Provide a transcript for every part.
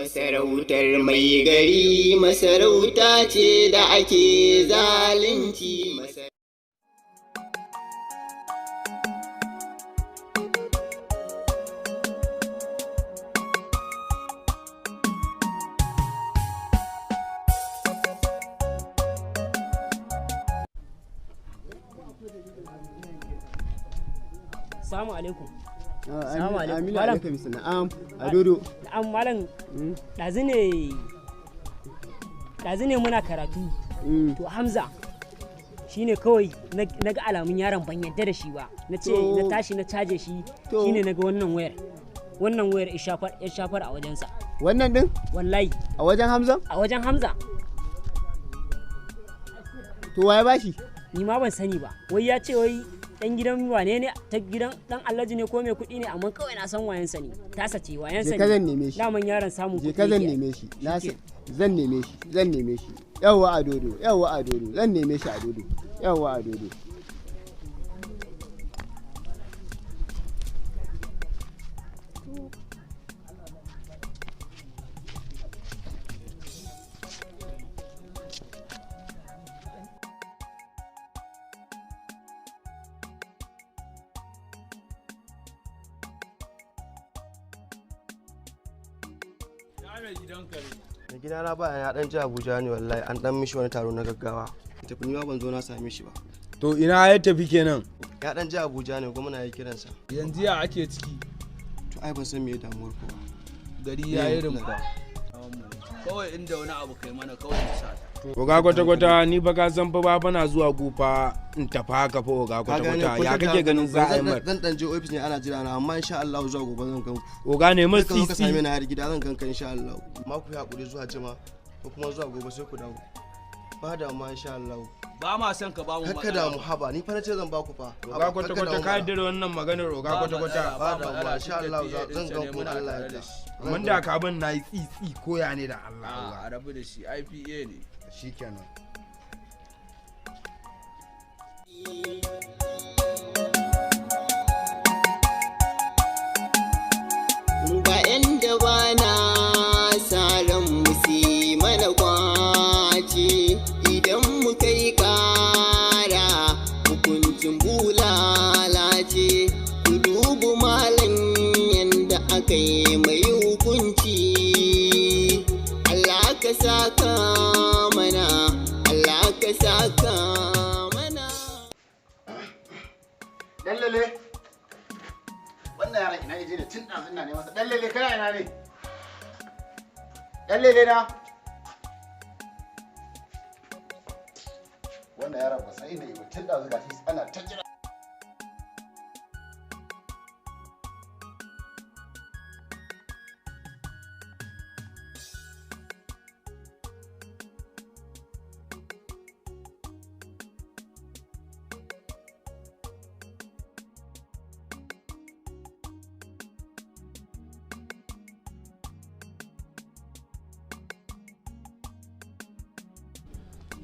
Masarautar mai gari masarauta ce da ake zalunci. Assalamu alaikum. Assalamu alaikum. Alaikum salam. Adodo. Na'am malam. Dazu ne muna karatu. To Hamza shine kawai na ga alamun yaron ban yadda da shi ba. Na tashi na caje shi shine naga wannan wayar ya shafar a wajensa. Wannan din? Wallahi. A wajen Hamza? A wajen Hamza. To waye bashi? Ni ma ban sani ba. Wai ya ce wai dan gidan wane ne, ta gidan dan Alhaji ne ko mai kuɗi ne, amma kawai na san wayansa ne. Tasa ce wayansa ne. Je ka zan neme shi. Daman yaron samu kuɗi. Je ka zan neme shi. Zan neme shi. Yawwa Adodo. Zan neme shi Adodo. Yawwa Adodo. Da gidana ba ya dan ji Abuja ne wallahi, an dan mishi wani taro na gaggawa. Tafi ni ma ban zo na same shi ba. To ina ya tafi kenan? Ya dan ji Abuja ne kuma na yi kiransa. Yanzu ya ake ciki? To ai ban san me damuwar kowa. Gari ya yi rumfa. Kawai inda wani abu kai mana kawai misali. Oga kwata-kwata ni ba ka san fa ba na zuwa gufa in tafi haka fa oga kwata-kwata ya kake ganin za a yi mar. Zan dan je office ne ana jira na, amma insha Allah zuwa gobe zan gan. Oga ne mas ka same ni har gida zan ganka insha Allah. Amma ku hakuri zuwa jima ko kuma zuwa gobe sai ku dawo. Ba da ma insha Allah. Ba ma san ka ba mu matsala. Haka da mu haba, ni fa nace zan ba ku fa. Oga kwata-kwata ka yarda da wannan maganar oga kwata-kwata. Ba da ma insha Allah zan gan ku Allah ya da. Mun da ka ban nayi tsitsi koya ne da Allah. A rabu da shi IPA ne. Shikenan. Ba inda ba na saran musi mana kwace, idan mu kai kara hukuncin bulala ce. Ku dubu malam yanda aka yi mai hukunci. Allah ka saka mana, Allah ka saka mana. Dallale. Wannan yaran ina yaje da tun ɗazu ina neman sa. Dallale kana ina ne? Dallale na. Wannan yaran ba sai ne ba tun ɗazu gashi ana ta jira.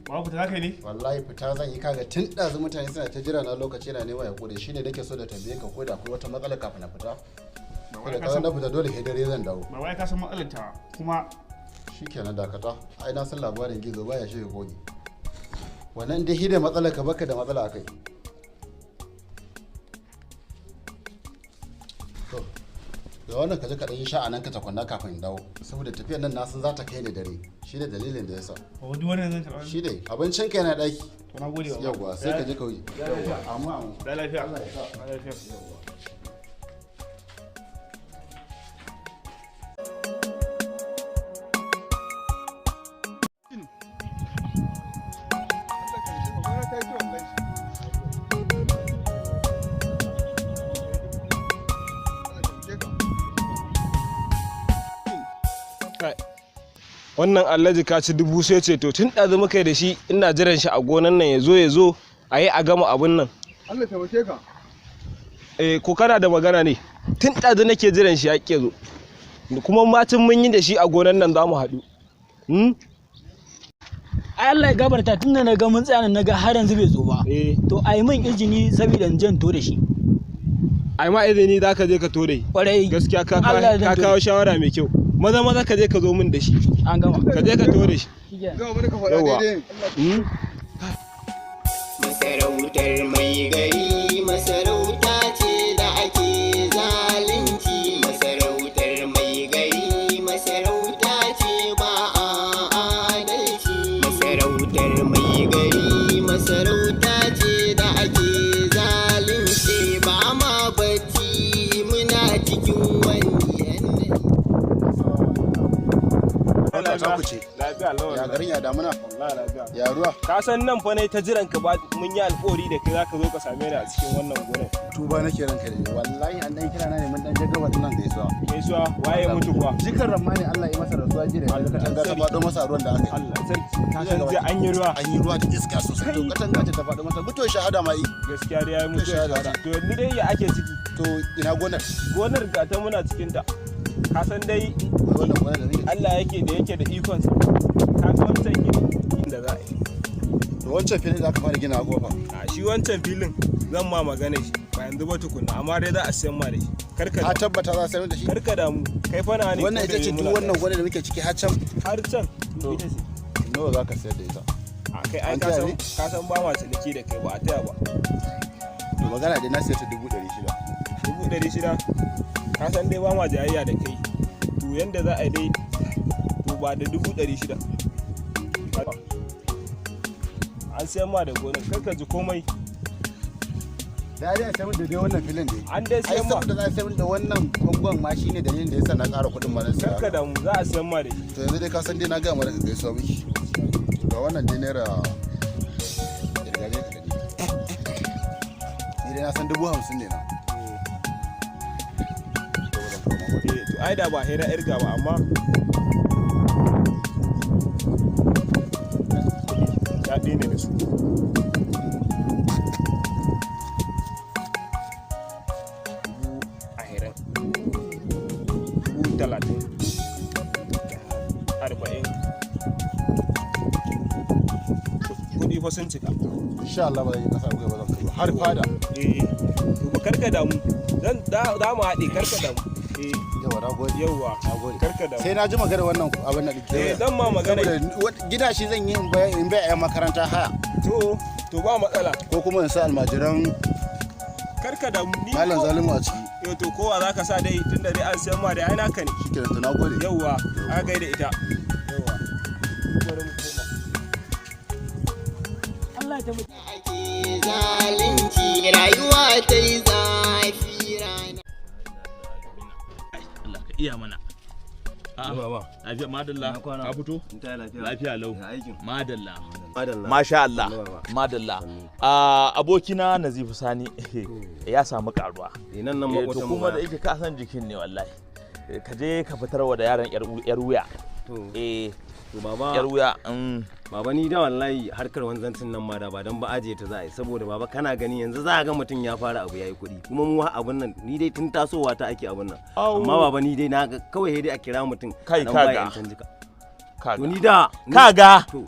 Ba fita zaka ne? Wallahi fita zan yi, kaga tun ɗazu mutane suna ta jira na lokaci na nema ya kode, shine nake so da tambaye ka ko da akwai wata matsala kafin na fita. Da ka na fita dole sai dare zan dawo. Ba wai ka san matsalar ta kuma shikenan dakata. Ai na san labarin gizo baya shi goge. Wannan dai hide matsalar ka baka da matsala akai. To da wannan ka je ka dan yi sha'anan ka takwanna kafin in dawo, saboda tafiyar nan na san za ta kai ni dare. Shi ne dalilin da yasa. ba wani wannan zan karɓa. Shi ne abincin ka yana daki. To na gode wa. Yawwa sai ka je ka wuce. Yawwa amma da lafiya. Allah ya sa. Da lafiya. Wannan Alhaji ka ci dubu sai ce to tun ɗazu muka yi da shi ina jiran shi a gonan nan ya zo a yi a gama abun nan. Allah taimake ka. Ko kana da magana ne? Tun ɗazu nake jiran shi ya ƙi zo. Kuma matin mun yi da shi a gonan nan za mu haɗu. ai Allah ya gabarta tunda na ga mun tsaya na ga har yanzu bai zo ba to ai min izini saboda in jan to da shi ai ma izini zaka je ka to dai kwarai gaskiya ka kawo shawara mai kyau maza ka je ka zo min da shi. An gama. Ka je ka to da shi. Ga wani ka faɗa daidai. Masarautar mai gari masarauta ce da ake zalunci. Masarautar mai gari masarauta ce ba a adalci. Masarautar mai gari masarauta ce da ake zalunci. Ba ma bacci muna cikin wani yanayi. Allah ta kuce. Lafiya lawan. Ya garin ya damuna. Wallahi lafiya. Ya ruwa. Ka san nan fa ne ta jiran ka ba mun yi alƙawari da kai zaka zo ka same ni a cikin wannan gurin. Tuba nake ranka da wallahi an dan kira na ne mun dan je gabar nan gaisuwa. Gaisuwa waye mutu kuwa? Jikan ramani Allah ya masa rasuwa jira. Katanga ta faɗo masa ruwan da aka yi. Allah sarki. Ka san je an yi ruwa. An yi ruwa da iska sosai. To katanga ta faɗo masa mutuwar shahada ma yi. Gaskiya dai yayi mutu shahada. To ni dai ya ake ciki. To ina gonar? Gonar ga ta muna cikin ta. Ka san dai Wannan gonar da nake. Allah yake da ikon sa. Ka ga wancan gini inda za a yi. To wancan filin da aka fara gina a kofa. A shi wancan filin zan ma magana shi ba yanzu ba tukunna amma dai za a siyan ma da shi. Karka Ka tabbata za a sayar da shi? Karka damu. Kai fa na ne. Wannan ita ce duk wannan gonar da muke ciki har can. Har can. To nawa za ka sayar da ita? A kai ai ka san ba ma ciniki da kai ba a taya ba. To magana dai na sayar ta 600. 600 ka san dai ba ma jayayya da kai to yanda za a yi dai to ba da 600 an sayan ma da gonar karka ji komai Da dai a sayar da dai wannan filin dai. an dai Ai sayan ma saboda za a sayar da wannan bangon ma shine dalilin da yasa na ƙara kuɗin ma na saya. karka da mu za a sayan ma da shi To yanzu dai ka san dai na gaya maka gaisuwa miki. Ga wannan dai naira kirgare ka dai. Ni dai na san 50,000 ne na. to ai da ba hira irga ba amma ya ne da su talatin 40 kudi fa sun cika Insha Allah ba zai kasa ba zan kai har fada. to ba karka damu dan da mu haɗe karka damu Yawa na gode. yauwa Nagode. karka damu Sai na ji magana wannan abin da dake. dan ma magana Gida shi zan yi in bai a makaranta haya to ba matsala ko kuma in sa almajiran karka damu ni malam zalimu a ciki. yau to kowa zaka sa dai tunda dai an sayan ma da ai naka ne Shikenan to nagode. yauwa a gaida ita yauwa bari mu koma Allah ta mutu. Ake zalunci rayuwa ta yi zafi rana. Allah ka iya mana. Lafiya madalla. Ka fito? Lafiya lau. Madalla. Masha Allah. Madalla. Abokina Nazifu Sani ya samu karuwa. To kuma da yake ka san jikin ne wallahi. Ka je ka fitarwa da yaron yar wuya. To baba Yar wuya. baba ni da wallahi harkar wanzancin nan ma da ba dan ba ajiye ta za a yi saboda baba kana gani yanzu za a ga mutum ya fara abu yayi kuɗi kuma mu abun nan ni dai tun tasowa ta ake abun nan amma baba ni dai na ga kawai dai a kira mutum Kai dan kaga. baya canji ka Kaga. to ni da Kaga. to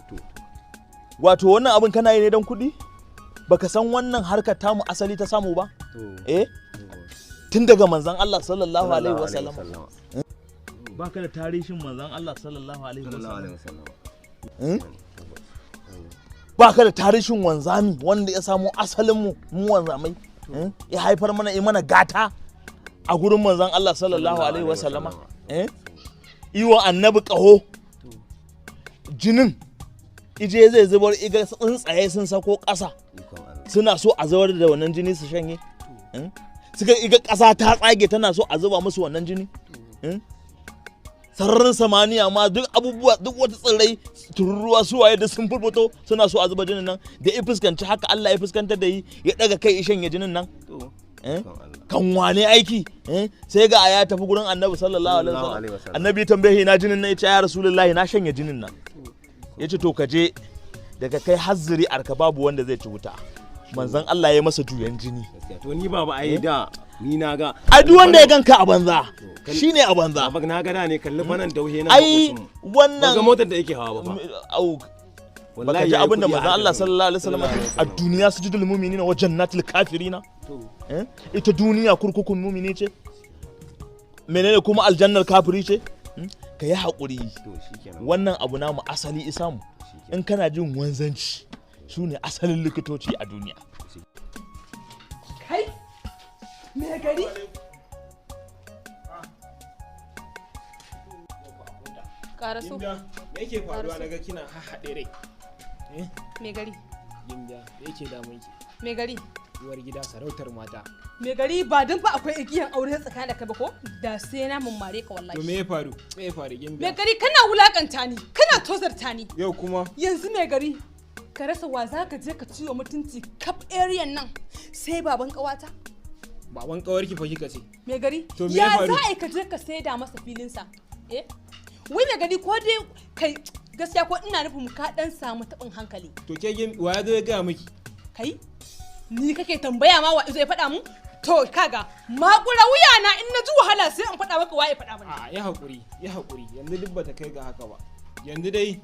Wato wannan abin kana yi ne don kuɗi? Baka san wannan harkar tamu asali ta samu ba? Tun daga manzon Allah sallallahu alaihi wasallam. Baka da tarihin manzon Allah sallallahu alaihi wasallam. Baka da tarihin wanzami wanda ya samu asalin mu wanzamai. Ya haifar mana gata a gurin manzon Allah sallallahu alaihi wasallama. Iwa annabi ƙaho. Jinin ije zai zubar iga tsuntsaye sun sako ƙasa suna so a zubar da wannan jini su shanye suka iga ƙasa ta tsage tana so a zuba musu wannan jini sararin samaniya ma duk abubuwa duk wata tsirrai tururuwa suwaye da sun furfuto suna so a zuba jinin nan da ya fuskanci haka Allah ya fuskantar da yi ya daga kai ya shanye jinin nan kan wane aiki sai ga aya tafi gurin annabi sallallahu alaihi wasallam annabi tambaye na jinin nan ya ce ya rasulullahi na shanye jinin nan ya ce to ka je daga kai hazziri arka babu wanda zai ci wuta manzon Allah ya masa juyan jini to ni baba ai da ni na ga ai duk wanda ya ganka a banza shine a banza baba na ga ne kalli banan tauhe na ai wannan ga motar da yake hawa ba au baka ji abin da manzon Allah sallallahu alaihi wasallam a duniya sujudul mu'minina wa jannatul kafirina ita duniya kurkukun mu'mini ce menene kuma aljannar kafiri ce ka yi haƙuri wannan abu namu asali isamu in kana jin wanzanci su ne asalin likitoci a duniya. Kai me gari karaso me yake faruwa daga kina haɗe rai me gari Gimbiya me yake damun ki? me gari Uwar gida sarautar mata. me gari ba dan fa akwai igiyan aure tsakanin da kai ba ko da sai na mummare ka wallahi. To me ya faru? Me ya faru Gimbiya? me gari kana wulakanta ni kana tozarta ni. Yau kuma yanzu me gari ka rasa wa za ka je ka ciwo mutunci kap area nan sai baban kawata. Baban kawarki fa kika ce. Me gari To me ya faru? za a ka je ka saida masa filinsa wai me gari ko dai kai gaskiya ko ina nufin ka dan samu tabin hankali. To ke wa ya zo ya gaya miki? Kai ni kake tambaya ma wa izo ya faɗa mu? To kaga makura wuya na in na ji wahala sai in faɗa maka waye faɗa mani. A ya hakuri yanzu duk bata kai ga haka ba. Yanzu dai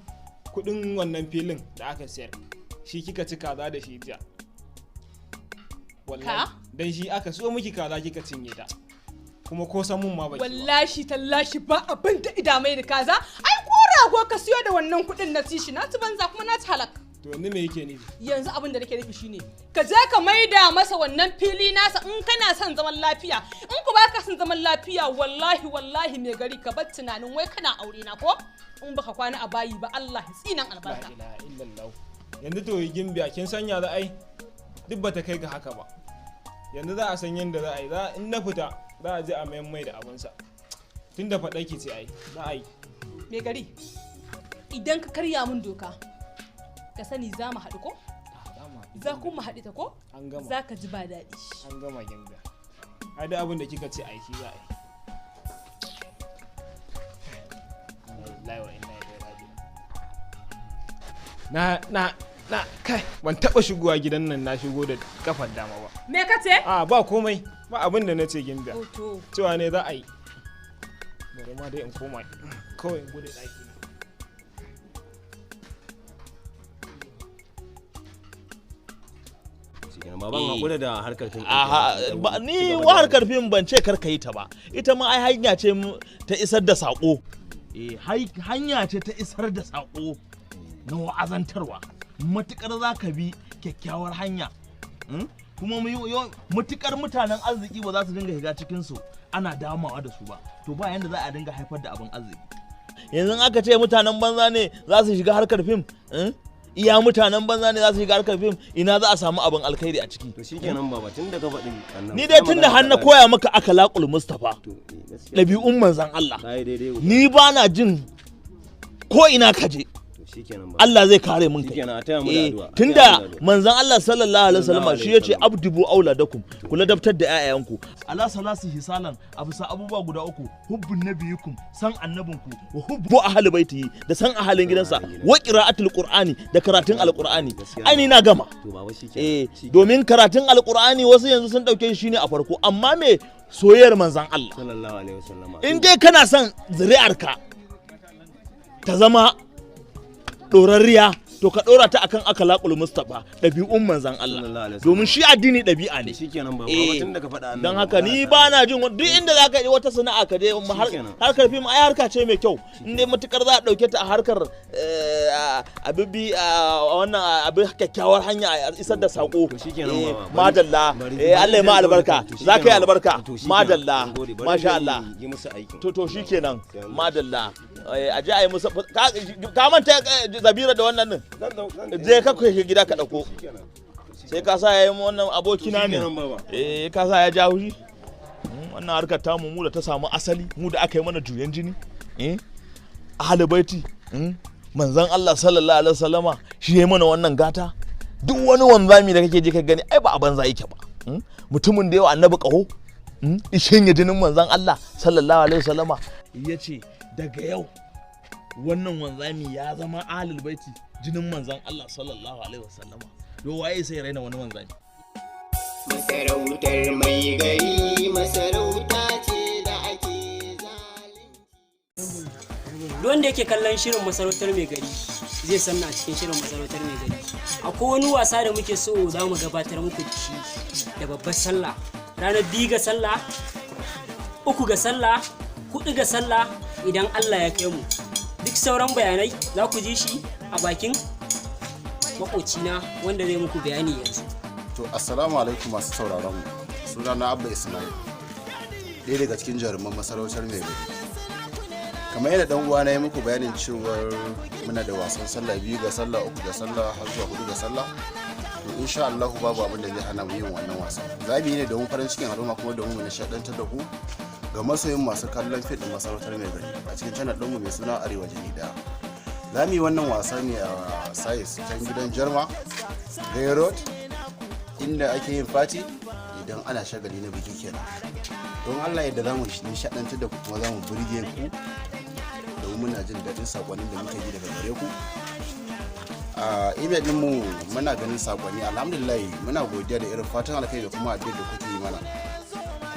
kudin wannan filin da aka sayar shi kika ci kaza da shi jiya. Wallahi dan shi aka so miki kaza kika cinye ta. Kuma ko san mun ma baki. Wallahi tallashi ba abin da idamai da kaza. Ai ko rago ka siyo da wannan kudin na ci shi na ci banza kuma na ci halak. To yanzu me yake nufi? Yanzu abin da nake nufi shine ka je ka maida masa wannan fili nasa in kana son zaman lafiya in ku baka son zaman lafiya wallahi me gari ka bar tunanin wai kana aure na ko in baka kwana a bayi ba Allah ya tsinan albarka. La ilaha illallah. Yanzu to Gimbiya kin sanya za ai duk bata kai ga haka ba. Yanzu za a san yanda za a yi in na fita za a je a mayan mai da abinsa. Tunda faɗa ki ce ai za a yi. Me gari idan ka karya mun doka ka sani za mu haɗu ko? Za ku mu haɗu ta ko? An gama. Za ka ji ba daɗi. An gama Gimbiya. Ai da abin da kika ce ai shi za a yi. Na kai ban taba shigowa gidan nan na shigo da kafar dama ba. Me ka ce? A ba komai ba abin da na ce Gimbiya. Cewa ne za a yi. Bari ma dai in koma kawai in gode ɗaki. Baban hakura da harkar fim. Ni wa harkar fim ban ce kar ka yi ta ba. Ita ma ai hanya ce ta isar da sako. Hanya ce ta isar da sako na wa'azantarwa. Matukar za ka bi kyakkyawar hanya. Kuma matukar mutanen arziki ba za su dinga shiga cikinsu ana damawa da su ba. To ba yanda za a dinga haifar da abin arziki. Yanzu aka ce mutanen banza ne za su shiga harkar fim. Iya mutanen banza ne za su shiga harkar fim ina za a samu abin alkhairi a ciki. To shikenan baba tun da ka faɗin annabi. Ni dai tun da har na koya maka akhlaqul Mustafa. Ɗabi'un manzon Allah. Ni ba na jin ko ina ka je. Allah zai kare mun kai. Tunda manzon Allah sallallahu alaihi wasallam shi yace abdibu auladakum kula dabtar da ƴaƴanku. Ala salasi hisalan abusa abubuwa guda uku hubbun nabiyikum san annabinku wa hubbu ahli baitihi da san ahalin gidansa wa qira'atul qur'ani da karatun alqur'ani. Ai ni na gama. Domin karatun alqur'ani wasu yanzu sun dauke shi ne a farko amma me soyayyar manzon Allah sallallahu alaihi wasallam. In dai kana son zuri'arka ta zama dorarriya to ka dora ta akan akhlaqul Mustafa ɗabi'un manzon Allah domin shi addini ɗabi'a ne. Shikenan baba tun da ka faɗa annabi. Dan haka ni ba na jin duk inda zaka yi wata sana'a ka je harkar fim ai harka ce mai kyau in dai matukar za a dauke ta a harkar abibbi wannan abin kyakkyawar hanya a isar da sako. Madalla Allah ya ma albarka zaka yi albarka madalla masha Allah to shikenan madalla a ji a yi musu ka manta zabira da wannan din je ka kai gida ka dauko sai ka sa yayin wannan abokina ne ka sa ya ja hushi wannan harkar tamu mu da ta samu asali mu da aka yi mana juyen jini ahli baiti manzon Allah sallallahu alaihi wasallama shi yayi mana wannan gata duk wani wanzami da kake je ka gani ai ba a banza yake ba mutumin da yawa annabi kaho ishin ya jinin manzon Allah sallallahu alaihi wasallama yace daga yau wannan wanzami ya zama ahlul baiti jinin manzon Allah sallallahu alaihi wasallama do waye sai raina wani wanzami. Masarautar mai gari masarauta ce da ake zalunci. Wanda yake kallon shirin masarautar mai gari zai sanna a cikin shirin masarautar mai gari. Akwai wani wasa da muke so za mu gabatar muku da shi da babbar sallah ranar 2 ga sallah 3 ga sallah 4 ga sallah idan Allah ya kai mu. Duk sauran bayanai za ku ji shi a bakin makocina wanda zai muku bayani yanzu. To assalamu alaikum masu sauraron mu. Sunana Abba Ismail. Ɗaya daga cikin jaruman masarautar mai gari. Kamar yadda dan uwa na yi muku bayanin cewar muna da wasan sallah 2 ga sallah 3 ga sallah har zuwa 4 ga sallah. To insha Allah babu abin da zai hana mu yin wannan wasan. Za mu yi ne domin farin cikin al'umma kuma domin mu nishadantar da ku ga masoyin masu kallon fim din masarautar mai gari a cikin channel ɗinmu mai suna Arewa Jarida. Za mu yi wannan wasa ne a Sayis can gidan Jarma, Gay Road, inda ake yin fati idan ana shagali na biki kenan. Don Allah yadda za mu nishadantar da ku kuma za mu burge ku domin muna jin daɗin saƙonin da muka yi daga gare ku. A email ɗinmu muna ganin saƙonni, alhamdulillah muna godiya da irin fatan alkai da kuma addu'ar da kuke yi mana.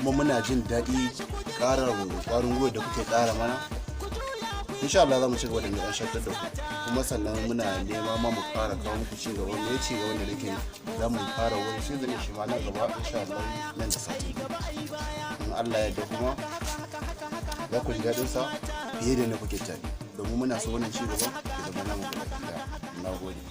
Kuma muna jin daɗi ƙarar ƙwarin gwiwa da kuke ƙara mana. Insha Allah za mu ci gaba da nishadantar da ku kuma sannan muna nema ma mu fara kawo muku ci gaba ne ci gaba da nake za mu fara wani season shi ma nan gaba insha Allah nan da sati. In Allah ya yarda kuma za ku ji daɗin sa fiye da na kuke tani domin muna so wannan ci gaba ya zama namu gaba ɗaya. Na gode.